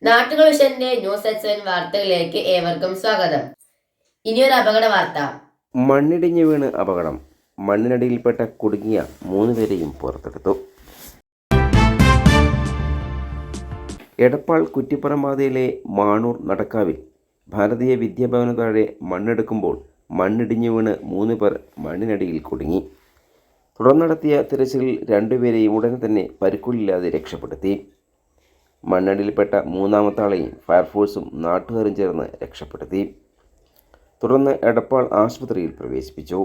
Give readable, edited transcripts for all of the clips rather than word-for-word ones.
നാട്ടുകൾ വിഷന്റെ news എക്സ്എൻ വാർത്തകളിലേക്ക് ഏവർക്കും സ്വാഗതം. ഇനിയൊരു അപകട വാർത്ത. മണ്ണിടിഞ്ഞു വീണ് അപകടം. മണ്ണിനടിയിൽപ്പെട്ട കുടുങ്ങിയ 3 പേരെയും പുറത്തെടുത്തു. എടപ്പാൾ കുറ്റിപ്പുറമ്പാതയിലെ മാണൂർ നടക്കാവിൽ ഭാരതീയ വിദ്യാഭവന താഴെ മണ്ണെടുക്കുമ്പോൾ മണ്ണിടിഞ്ഞു വീണ് 3 പേർ മണ്ണിനടിയിൽ കുടുങ്ങി. തുടർന്ന് നടത്തിയ തിരച്ചിലിൽ 2 പേരെയും ഉടനെ തന്നെ പരിക്കുകളില്ലാതെ രക്ഷപ്പെടുത്തി. മണ്ണടിയിൽപ്പെട്ട 3ാമത്തെ ആളെയും ഫയർഫോഴ്സും നാട്ടുകാരും ചേർന്ന് രക്ഷപ്പെടുത്തി. തുടർന്ന് എടപ്പാൾ ആശുപത്രിയിൽ പ്രവേശിപ്പിച്ചു.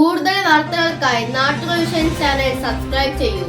കൂടുതൽ വാർത്തകൾക്കായി നാട്ടുകൾ വിഷൻ ചാനൽ സബ്സ്ക്രൈബ് ചെയ്യൂ.